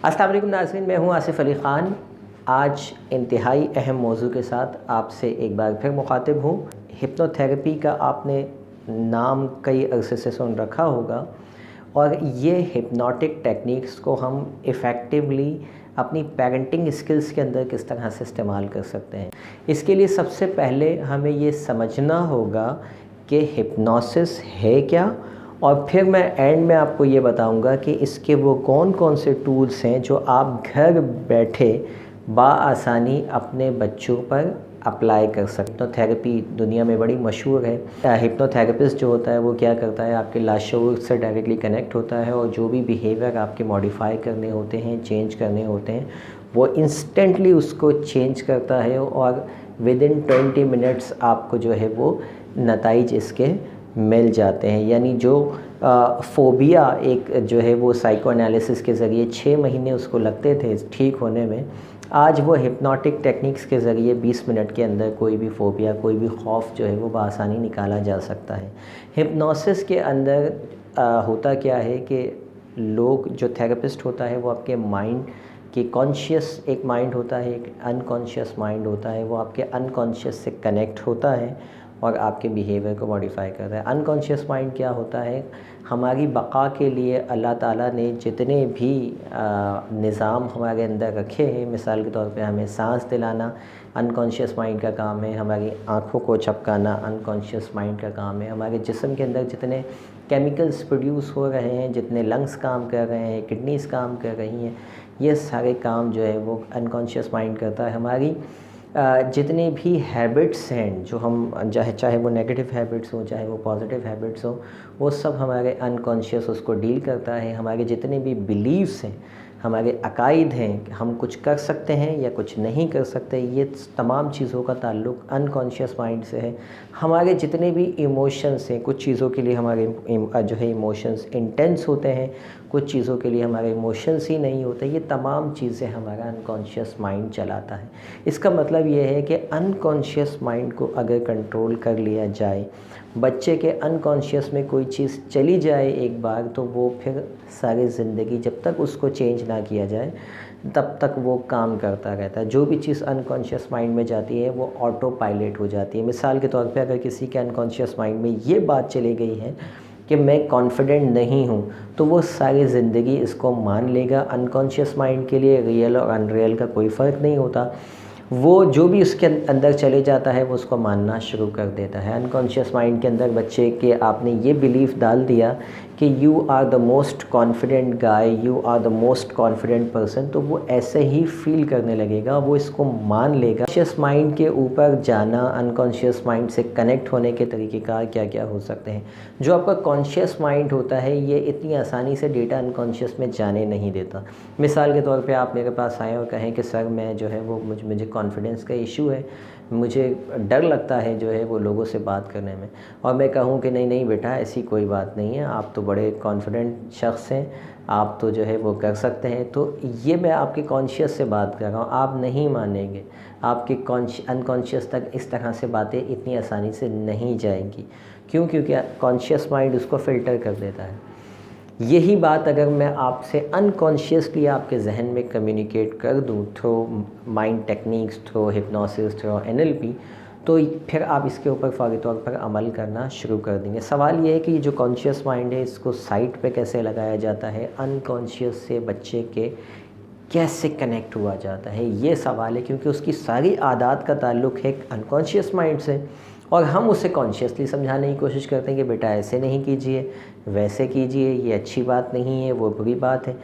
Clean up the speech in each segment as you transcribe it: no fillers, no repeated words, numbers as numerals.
अस्सलाम वालेकुम नाज़रीन, मैं हूँ आसिफ़ अली ख़ान। आज इंतहाई अहम मौजू के साथ आपसे एक बार फिर मुखातिब हूँ। हिप्नोथेरेपी का आपने नाम कई अरसे से सुन रखा होगा और ये हिप्नोटिक टेक्निक्स को हम इफ़ेक्टिवली अपनी पेरेंटिंग स्किल्स के अंदर किस तरह से इस्तेमाल कर सकते हैं। इसके लिए सबसे पहले हमें ये समझना होगा कि हिप्नोसिस है क्या, और फिर मैं एंड में आपको ये बताऊंगा कि इसके वो कौन कौन से टूल्स हैं जो आप घर बैठे बआसानी अपने बच्चों पर अप्लाई कर सकते हो। थेरेपी दुनिया में बड़ी मशहूर है। हिप्नोथेरेपिस्ट जो होता है वो क्या करता है, आपके लाशऊर से डायरेक्टली कनेक्ट होता है और जो भी बिहेवियर आपके मॉडिफाई करने होते हैं, चेंज करने होते हैं, वो इंस्टेंटली उसको चेंज करता है और विदिन 20 मिनट्स आपको जो है वो नताइज इसके मिल जाते हैं। यानी जो फ़ोबिया एक जो है वो साइको एनालिसिस के ज़रिए 6 महीने उसको लगते थे ठीक होने में, आज वो हिप्नोटिक टेक्निक्स के ज़रिए 20 मिनट के अंदर कोई भी फ़ोबिया, कोई भी खौफ जो है वो बआसानी निकाला जा सकता है। हिप्नोसिस के अंदर होता क्या है कि लोग, जो थेरेपिस्ट होता है वो आपके माइंड कि कॉन्शियस एक माइंड होता है, एक अनकॉन्शियस माइंड होता है, वो आपके अनकॉन्शियस से कनेक्ट होता है और आपके बिहेवियर को मॉडिफाई करता है। अनकॉन्शियस माइंड क्या होता है, हमारी बक़ा के लिए अल्लाह ताला ने जितने भी निज़ाम हमारे अंदर रखे हैं, मिसाल के तौर पे हमें सांस दिलाना अनकॉन्शियस माइंड का काम है, हमारी आँखों को झपकाना अनकॉन्शियस माइंड का काम है, हमारे जिस्म के अंदर जितने केमिकल्स प्रोड्यूस हो रहे हैं, जितने लंग्स काम कर रहे हैं, किडनीज़ काम कर रही हैं, ये सारे काम जो है वो अनकॉन्शियस माइंड करता है। हमारी जितने भी हैबिट्स हैं जो हम चाहे वो नेगेटिव हैबिट्स हो, चाहे वो पॉजिटिव हैबिट्स हो, वो सब हमारे अनकॉन्शियस उसको डील करता है। हमारे जितने भी बिलीव्स हैं, हमारे अकाइद हैं, हम कुछ कर सकते हैं या कुछ नहीं कर सकते, ये तमाम चीज़ों का ताल्लुक़ अनकॉन्शियस माइंड से है। हमारे जितने भी इमोशंस हैं, कुछ चीज़ों के लिए हमारे जो है इमोशंस इंटेंस होते हैं, कुछ चीज़ों के लिए हमारे इमोशंस ही नहीं होते, ये तमाम चीज़ें हमारा अनकॉन्शियस माइंड चलाता है। इसका मतलब ये है कि अनकॉन्शियस माइंड को अगर कंट्रोल कर लिया जाए, बच्चे के अनकॉन्शियस में कोई चीज़ चली जाए एक बार, तो वो फिर सारी ज़िंदगी जब तक उसको चेंज ना किया जाए तब तक वो काम करता रहता है। जो भी चीज़ अनकॉन्शियस माइंड में जाती है वो ऑटो पायलट हो जाती है। मिसाल के तौर पे अगर किसी के अनकॉन्शियस माइंड में ये बात चली गई है कि मैं कॉन्फिडेंट नहीं हूँ, तो वो सारी ज़िंदगी इसको मान लेगा। अनकॉन्शियस माइंड के लिए रियल और अनरियल का कोई फ़र्क नहीं होता, वो जो भी उसके अंदर चले जाता है वो उसको मानना शुरू कर देता है। अनकॉन्शियस माइंड के अंदर बच्चे के आपने ये बिलीफ डाल दिया कि you are the most confident guy, you are the most confident person, तो वो ऐसे ही फील करने लगेगा, वो इसको मान लेगा। कॉन्शियस माइंड के ऊपर जाना, अनकॉन्शियस माइंड से कनेक्ट होने के तरीक़ेकार क्या क्या हो सकते हैं। जो आपका कॉन्शियस माइंड होता है ये इतनी आसानी से डेटा अनकॉन्शियस में जाने नहीं देता। मिसाल के तौर पे आप मेरे पास आएँ और कहें कि सर मैं जो है वो मुझे कॉन्फिडेंस का इशू है, मुझे डर लगता है जो है वो लोगों से बात करने में, और मैं कहूँ कि नहीं नहीं बेटा ऐसी कोई बात नहीं है, आप तो बड़े कॉन्फिडेंट शख्स हैं, आप तो जो है वो कर सकते हैं, तो ये मैं आपके कॉन्शियस से बात कर रहा हूँ, आप नहीं मानेंगे। आपके अनकॉन्शियस तक इस तरह से बातें इतनी आसानी से नहीं जाएंगी। क्यों? क्योंकि कॉन्शियस माइंड उसको फ़िल्टर कर देता है। यही बात अगर मैं आपसे अनकॉन्शियसली आपके जहन में कम्युनिकेट कर दूं through mind techniques, through hypnosis, through NLP, तो फिर आप इसके ऊपर फ़ौरी तौर पर अमल करना शुरू कर देंगे। सवाल ये है कि ये जो कॉन्शियस माइंड है इसको साइट पे कैसे लगाया जाता है, अनकॉन्शियस से बच्चे के कैसे कनेक्ट हुआ जाता है, ये सवाल है। क्योंकि उसकी सारी आदत का ताल्लुक़ है अनकॉन्शियस माइंड से, और हम उसे कॉन्शियसली समझाने की कोशिश करते हैं कि बेटा ऐसे नहीं कीजिए, वैसे कीजिए, ये अच्छी बात नहीं है, वो बुरी बात है।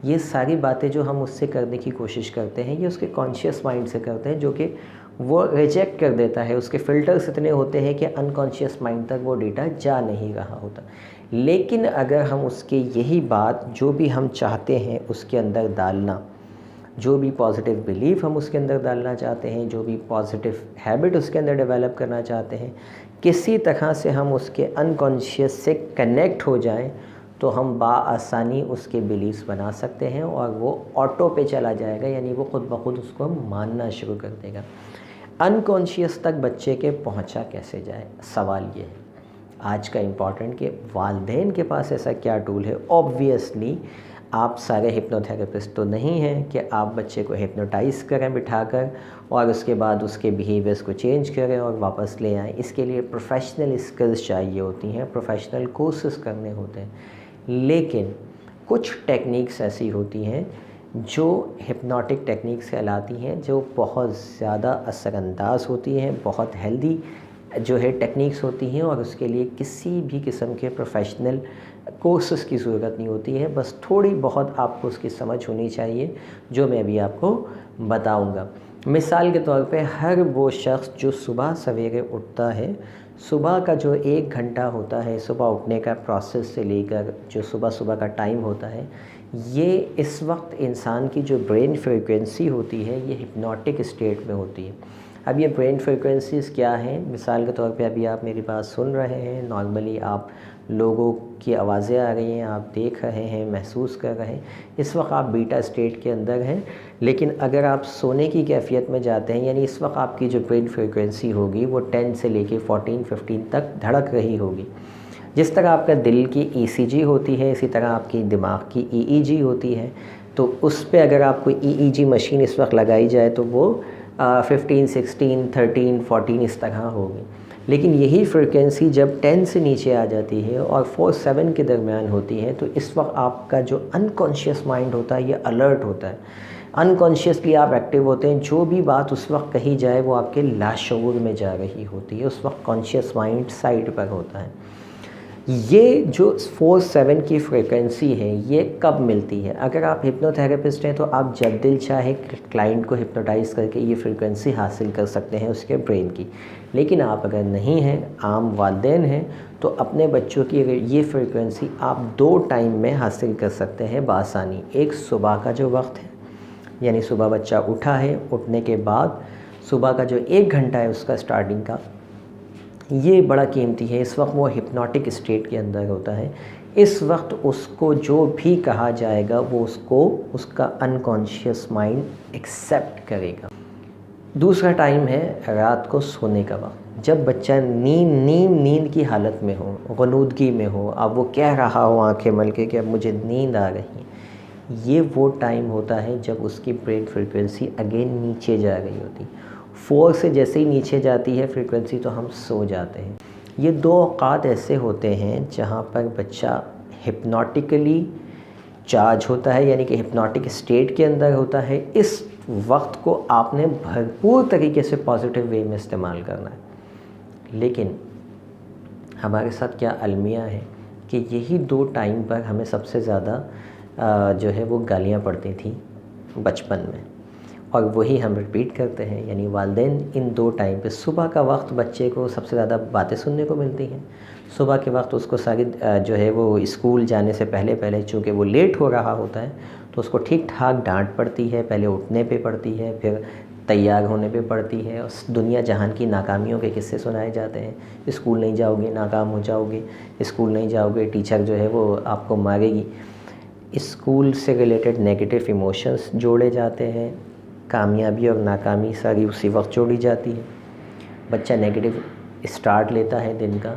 ये सारी बातें जो हम उससे करने की कोशिश करते हैं ये उसके कॉन्शियस माइंड से करते हैं, जो कि वो रिजेक्ट कर देता है। उसके फ़िल्टर्स इतने होते हैं कि अनकॉन्शियस माइंड तक वो डेटा जा नहीं रहा होता। लेकिन अगर हम उसके यही बात जो भी हम चाहते हैं उसके अंदर डालना, जो भी पॉजिटिव बिलीफ हम उसके अंदर डालना चाहते हैं, जो भी पॉजिटिव हैबिट उसके अंदर डेवलप करना चाहते हैं, किसी तरह से हम उसके अनकॉन्शियस से कनेक्ट हो जाएं, तो हम बआसानी उसके बिलीव्स बना सकते हैं और वो ऑटो पे चला जाएगा, यानी वो ख़ुद ब खुद उसको मानना शुरू कर देगा। अनकॉन्शियस तक बच्चे के पहुंचा कैसे जाए, सवाल ये है आज का इम्पॉर्टेंट कि वालिदैन के पास ऐसा क्या टूल है। ऑब्वियसली आप सारे हिप्नोथेरेपिस्ट तो नहीं हैं कि आप बच्चे को हिप्नोटाइज़ करें बिठा कर और उसके बाद उसके बिहेवियर्स को चेंज करें और वापस ले आएँ। इसके लिए प्रोफेशनल स्किल्स चाहिए होती हैं, प्रोफेशनल कोर्सेज़ करने होते हैं। लेकिन कुछ टेक्निक्स ऐसी होती हैं जो हिप्नोटिक टेक्निक्स कहलाती हैं, जो बहुत ज़्यादा असरअंदाज होती हैं, बहुत हेल्दी जो है टेक्निक्स होती हैं, और उसके लिए किसी भी किस्म के प्रोफेशनल कोर्सेज़ की ज़रूरत नहीं होती है। बस थोड़ी बहुत आपको उसकी समझ होनी चाहिए, जो मैं अभी आपको बताऊंगा। मिसाल के तौर पे हर वो शख्स जो सुबह सवेरे उठता है, सुबह का जो 1 घंटा होता है, सुबह उठने का प्रोसेस से लेकर जो सुबह का टाइम होता है, ये इस वक्त इंसान की जो ब्रेन फ्रीक्वेंसी होती है ये हिप्नोटिक स्टेट में होती है। अब ये ब्रेन फ्रीक्वेंसीज़ क्या हैं? मिसाल के तौर पे अभी आप मेरी बात सुन रहे हैं, नॉर्मली आप लोगों की आवाज़ें आ रही हैं, आप देख रहे हैं, महसूस कर रहे हैं, इस वक्त आप बीटा स्टेट के अंदर हैं। लेकिन अगर आप सोने की कैफियत में जाते हैं, यानी इस वक्त आपकी जो ब्रेन फ्रीक्वेंसी होगी वो 10 से लेके 14-15 तक धड़क रही होगी। जिस तरह आपका दिल की ECG होती है, इसी तरह आपकी दिमाग की EEG होती है। तो उस पे अगर आपको EEG मशीन इस वक्त लगाई जाए तो वो 15, 16, 13, 14 इस तरह होगी। लेकिन यही फ्रीक्वेंसी जब 10 से नीचे आ जाती है और 4-7 के दरमियान होती है, तो इस वक्त आपका जो अनकॉन्शियस माइंड होता है ये अलर्ट होता है। अनकॉन्शियसली आप एक्टिव होते हैं, जो भी बात उस वक्त कही जाए वो आपके लाशऊर में जा रही होती है, उस वक्त कॉन्शियस माइंड साइड पर होता है। ये जो 4-7 की फ्रीक्वेंसी है ये कब मिलती है? अगर आप हिप्नोथेरेपिस्ट हैं तो आप जब दिल चाहे क्लाइंट को हिप्नोटाइज़ करके ये फ्रीक्वेंसी हासिल कर सकते हैं उसके ब्रेन की। लेकिन आप अगर नहीं हैं, आम वालिदैन हैं, तो अपने बच्चों की ये फ्रीक्वेंसी आप 2 टाइम में हासिल कर सकते हैं बआसानी। एक सुबह का जो वक्त है, यानी सुबह बच्चा उठा है, उठने के बाद सुबह का जो 1 घंटा है उसका स्टार्टिंग का, ये बड़ा कीमती है। इस वक्त वो हिप्नोटिक स्टेट के अंदर होता है। इस वक्त उसको जो भी कहा जाएगा वो उसको उसका अनकॉन्शियस माइंड एक्सेप्ट करेगा। दूसरा टाइम है रात को सोने का वक्त, जब बच्चा नींद की हालत में हो, ग़ुनूदगी में हो, अब वो कह रहा हो आंखें मल के कि अब मुझे नींद आ रही है। ये वो टाइम होता है जब उसकी ब्रेन फ्रीक्वेंसी अगेन नीचे जा रही होती। 4 से जैसे ही नीचे जाती है फ्रीक्वेंसी तो हम सो जाते हैं। ये 2 औक़ात ऐसे होते हैं जहाँ पर बच्चा हिप्नोटिकली चार्ज होता है, यानी कि हिप्नोटिक स्टेट के अंदर होता है। इस वक्त को आपने भरपूर तरीके से पॉजिटिव वे में इस्तेमाल करना है। लेकिन हमारे साथ क्या अलमिया है कि यही 2 टाइम पर हमें सबसे ज़्यादा जो है वो गालियाँ पड़ती थी बचपन में, और वही हम रिपीट करते हैं। यानी वालिदैन इन 2 टाइम पे, सुबह का वक्त बच्चे को सबसे ज़्यादा बातें सुनने को मिलती हैं। सुबह के वक्त उसको सारी जो है वो स्कूल जाने से पहले चूँकि वो लेट हो रहा होता है तो उसको ठीक ठाक डांट पड़ती है। पहले उठने पे पड़ती है, फिर तैयार होने पे पड़ती है, और दुनिया जहान की नाकामियों के किस्से सुनाए जाते हैं। स्कूल नहीं जाओगे नाकाम हो जाओगे, स्कूल नहीं जाओगे टीचर जो है वो आपको मारेगी। स्कूल से रिलेटेड नेगेटिव इमोशंस जोड़े जाते हैं, कामयाबी और नाकामी सारी उसी वक्त जोड़ी जाती है। बच्चा नेगेटिव स्टार्ट लेता है दिन का,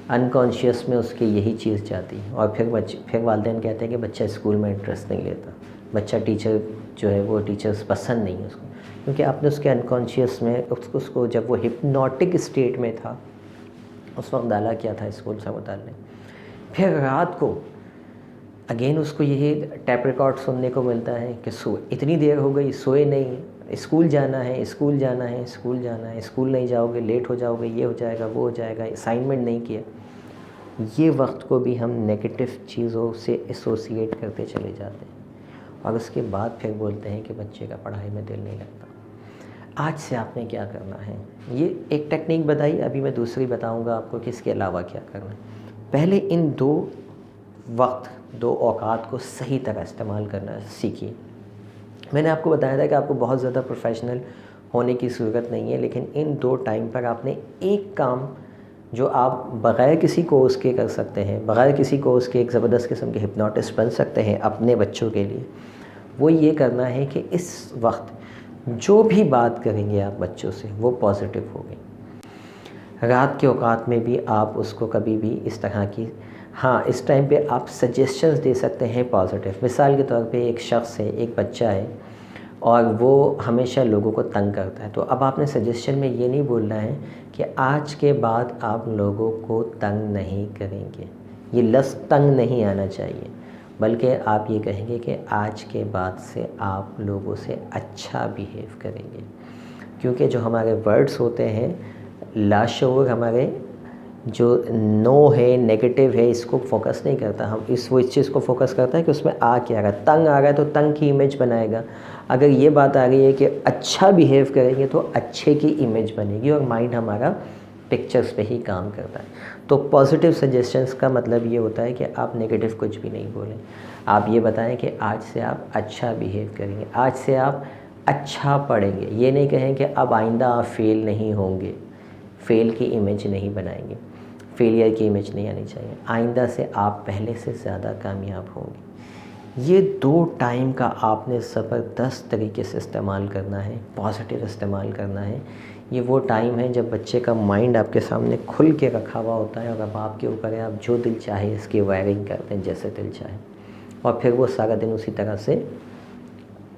अनकॉन्शियस में उसकी यही चीज़ जाती है, और फिर वालिदैन कहते हैं कि बच्चा स्कूल में इंटरेस्ट नहीं लेता, बच्चा टीचर जो है वो टीचर्स पसंद नहीं है उसको, क्योंकि आपने उसके अनकॉन्शियस में उसको जब वो हिप्नोटिक स्टेट में था उस वक्त डाला क्या था स्कूल से डालने। फिर रात को अगेन उसको यही टैप रिकॉर्ड सुनने को मिलता है कि इतनी देर हो गई, सोए नहीं, स्कूल जाना है, स्कूल जाना है, स्कूल जाना है, स्कूल नहीं जाओगे लेट हो जाओगे, ये हो जाएगा वो हो जाएगा, असाइनमेंट नहीं किया। ये वक्त को भी हम नेगेटिव चीज़ों से एसोसिएट करते चले जाते हैं, और उसके बाद फिर बोलते हैं कि बच्चे का पढ़ाई में दिल नहीं लगता। आज से आपने क्या करना है, ये एक टेक्निक बताई, अभी मैं दूसरी बताऊँगा आपको कि इसके अलावा क्या करना है। पहले इन 2 वक्त 2 औकात को सही तरह इस्तेमाल करना सीखिए। मैंने आपको बताया था कि आपको बहुत ज़्यादा प्रोफेशनल होने की ज़रूरत नहीं है, लेकिन इन 2 टाइम पर आपने एक काम जो आप बग़ैर किसी कोर्स के कर सकते हैं, बग़ैर किसी कोर्स के एक ज़बरदस्त किस्म के हिप्नोटिस्ट बन सकते हैं अपने बच्चों के लिए, वो ये करना है कि इस वक्त जो भी बात करेंगे आप बच्चों से वो पॉजिटिव होगी। रात के औकात में भी आप उसको कभी भी इस तरह की ہاں اس ٹائم پہ آپ سجیشنز دے سکتے ہیں پازیٹیو. مثال کے طور پہ ایک شخص ہے، ایک بچہ ہے اور وہ ہمیشہ لوگوں کو تنگ کرتا ہے، تو اب آپ نے سجیشن میں یہ نہیں بولنا ہے کہ آج کے بعد آپ لوگوں کو تنگ نہیں کریں گے. یہ لفظ تنگ نہیں آنا چاہیے، بلکہ آپ یہ کہیں گے کہ آج کے بعد سے آپ لوگوں سے اچھا بیہیو کریں گے. کیونکہ جو ہمارے ورڈز ہوتے ہیں لاشعور ہمارے جو نو ہے، نیگیٹو ہے، اس کو فوکس نہیں کرتا. ہم وہ اس چیز کو فوکس کرتا ہے کہ اس میں آ کیا رہا ہے. تنگ آ رہا ہے تو تنگ کی امیج بنائے گا. اگر یہ بات آ رہی ہے کہ اچھا بیہیو کریں گے تو اچھے کی امیج بنے گی، اور مائنڈ ہمارا پکچرز پہ ہی کام کرتا ہے. تو پازیٹیو سجیشنز کا مطلب یہ ہوتا ہے کہ آپ نیگیٹو کچھ بھی نہیں بولیں. آپ یہ بتائیں کہ آج سے آپ اچھا بیہیو کریں گے، آج سے آپ اچھا پڑھیں گے. یہ نہیں کہیں کہ اب آئندہ آپ فیل نہیں ہوں گے. فیل کی امیج نہیں بنائیں گے، فیلئر کی امیج نہیں آنی چاہیے. آئندہ سے آپ پہلے سے زیادہ کامیاب ہوں گے. یہ 2 ٹائم کا آپ نے زبردست طریقے سے استعمال کرنا ہے، پازیٹیو استعمال کرنا ہے. یہ وہ ٹائم ہے جب بچے کا مائنڈ آپ کے سامنے کھل کے رکھا ہوا ہوتا ہے، اور اب آپ کے اوپر ہے، آپ جو دل چاہے اس کی وائرنگ کرتے ہیں جیسے دل چاہے، اور پھر وہ سارا دن اسی طرح سے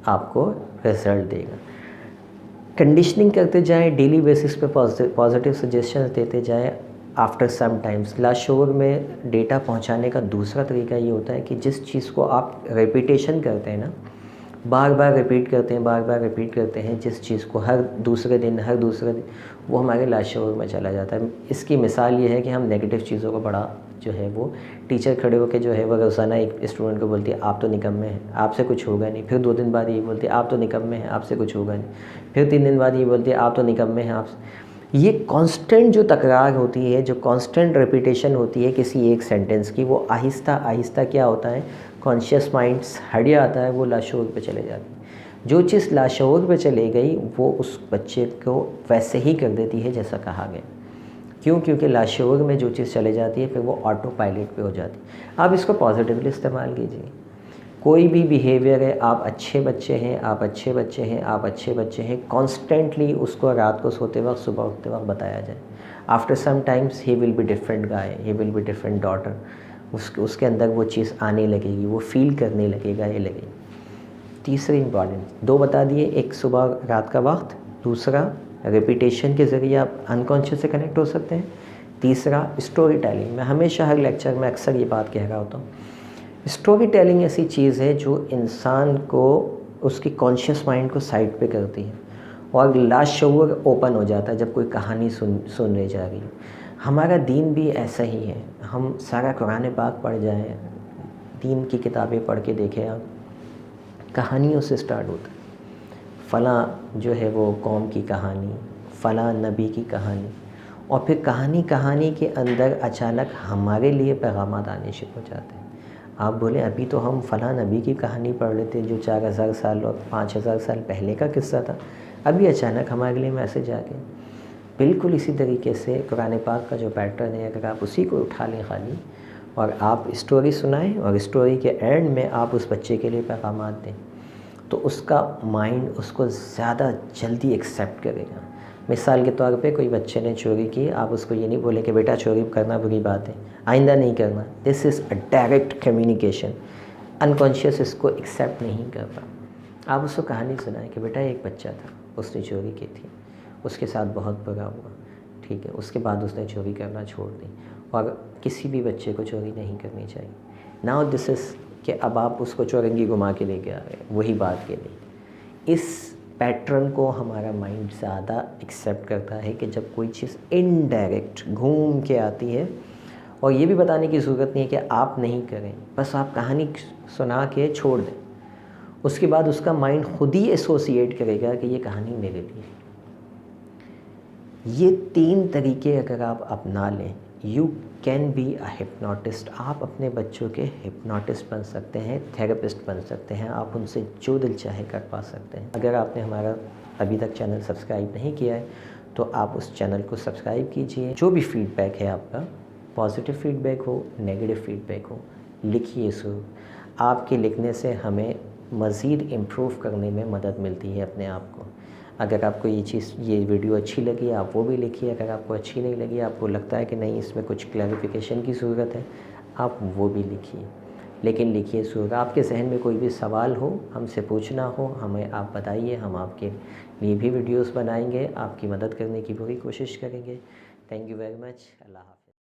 آپ کو رزلٹ دے گا. کنڈیشننگ کرتے جائیں، ڈیلی بیسس پہ پازیٹیو سجیشنز دیتے جائیں. آفٹر سم ٹائمز لاشعور میں ڈیٹا پہنچانے کا دوسرا طریقہ یہ ہوتا ہے کہ جس چیز کو آپ ریپیٹیشن کرتے ہیں نا، بار بار ریپیٹ کرتے ہیں، بار بار ریپیٹ کرتے ہیں، جس چیز کو ہر دوسرے دن وہ ہمارے لاشعور میں چلا جاتا ہے. اس کی مثال یہ ہے کہ ہم نیگیٹو چیزوں کو بڑا جو ہے وہ ٹیچر کھڑے ہو کے جو ہے وہ روزانہ ایک اسٹوڈنٹ کو بولتی ہے آپ تو نکمے ہیں، آپ سے کچھ ہوگا نہیں. پھر 2 دن بعد یہ بولتی ہے آپ تو نکمے ہیں، آپ سے کچھ ہوگا نہیں. پھر 3 دن بعد یہ بولتی ہے آپ تو نکمے ہیں، آپ سے. یہ کانسٹنٹ جو تکرار ہوتی ہے، جو کانسٹنٹ ریپیٹیشن ہوتی ہے کسی ایک سینٹنس کی، وہ آہستہ آہستہ کیا ہوتا ہے، کانشیس مائنڈس ہٹ جاتا ہے، وہ لاشعور پہ چلے جاتی ہے. جو چیز لاشعور پہ چلے گئی وہ اس بچے کو ویسے ہی کر دیتی ہے جیسا کہا گیا. کیونکہ لاشعور میں جو چیز چلے جاتی ہے پھر وہ آٹو پائلٹ پہ ہو جاتی ہے. آپ اس کو پازیٹیولی استعمال کیجیے. کوئی بھی بیہیویئر ہے، آپ اچھے بچے ہیں، آپ اچھے بچے ہیں، آپ اچھے بچے ہیں، کانسٹنٹلی اس کو رات کو سوتے وقت، صبح اٹھتے وقت بتایا جائے. After some times he will be different guy, he will be different daughter. اس کے اندر وہ چیز آنے لگے گی، وہ فیل کرنے لگے گا، یہ لگے گی. تیسری امپورٹنٹ 2 بتا دیے، ایک صبح رات کا وقت، دوسرا ریپیٹیشن کے ذریعے آپ انکانشیس سے کنیکٹ ہو سکتے ہیں، تیسرا اسٹوری ٹیلنگ. میں ہمیشہ ہر لیکچر میں اکثر یہ بات کہہ رہا ہوتا ہوں، اسٹوری ٹیلنگ ایسی چیز ہے جو انسان کو اس کی کانشیس مائنڈ کو سائڈ پہ کرتی ہے اور لاشعور اوپن ہو جاتا ہے جب کوئی کہانی سننے جا رہی ہے. ہمارا دین بھی ایسا ہی ہے. ہم سارا قرآن پاک پڑھ جائیں، دین کی کتابیں پڑھ کے دیکھیں آپ، کہانیوں سے سٹارٹ ہوتا ہے. فلاں جو ہے وہ قوم کی کہانی، فلاں نبی کی کہانی، اور پھر کہانی کے اندر اچانک ہمارے لیے پیغامات آنے شروع ہو جاتے ہیں. آپ بولیں ابھی تو ہم فلاں نبی کی کہانی پڑھ لیتے جو 4000 سال اور 5000 سال پہلے کا قصہ تھا، ابھی اچانک ہمارے لیے میسج آ گیا. بالکل اسی طریقے سے قرآن پاک کا جو پیٹرن ہے، اگر آپ اسی کو اٹھا لیں خالی، اور آپ اسٹوری سنائیں اور اسٹوری کے اینڈ میں آپ اس بچے کے لیے پیغامات دیں، تو اس کا مائنڈ اس کو زیادہ جلدی ایکسیپٹ کرے گا. مثال کے طور پہ کوئی بچے نے چوری کی، آپ اس کو یہ نہیں بولیں کہ بیٹا چوری کرنا بری بات ہے، آئندہ نہیں کرنا. دس از اے ڈائریکٹ کمیونیکیشن. انکانشیس اس کو ایکسیپٹ نہیں کرتا. آپ اس کو کہانی سنائیں کہ بیٹا ایک بچہ تھا، اس نے چوری کی تھی، اس کے ساتھ بہت برا ہوا، ٹھیک ہے، اس کے بعد اس نے چوری کرنا چھوڑ دی، اور کسی بھی بچے کو چوری نہیں کرنی چاہیے. ناؤ دس از کہ اب آپ اس کو چورنگی گھما کے لے کے آ گئے وہی بات کے لیے. اس پیٹرن کو ہمارا مائنڈ زیادہ ایکسیپٹ کرتا ہے کہ جب کوئی چیز انڈائریکٹ گھوم کے آتی ہے، اور یہ بھی بتانے کی ضرورت نہیں ہے کہ آپ نہیں کریں، بس آپ کہانی سنا کے چھوڑ دیں، اس کے بعد اس کا مائنڈ خود ہی ایسوسیٹ کرے گا کہ یہ کہانی میرے لیے. یہ 3 طریقے اگر آپ اپنا لیں، you can be a hypnotist. آپ اپنے بچوں کے ہپنوٹسٹ بن سکتے ہیں، تھیراپسٹ بن سکتے ہیں، آپ ان سے جو دل چاہے کر پا سکتے ہیں. اگر آپ نے ہمارا ابھی تک چینل سبسکرائب نہیں کیا ہے تو آپ اس چینل کو سبسکرائب کیجئے. جو بھی فیڈ بیک ہے آپ کا، پازیٹیو فیڈ بیک ہو، نیگیٹو فیڈ بیک ہو، لکھیے ضرور. آپ کے لکھنے سے ہمیں مزید امپروو کرنے میں مدد ملتی ہے اپنے آپ کو. اگر آپ کو یہ ویڈیو اچھی لگی آپ وہ بھی لکھیے. اگر آپ کو اچھی نہیں لگی، آپ کو لگتا ہے کہ نہیں اس میں کچھ کلیریفیکیشن کی ضرورت ہے، آپ وہ بھی لکھیے، لیکن لکھیے ضرور۔ آپ کے ذہن میں کوئی بھی سوال ہو، ہم سے پوچھنا ہو، ہمیں آپ بتائیے، ہم آپ کے لیے بھی ویڈیوز بنائیں گے، آپ کی مدد کرنے کی پوری کوشش کریں گے۔ Thank you very much. اللہ حافظ۔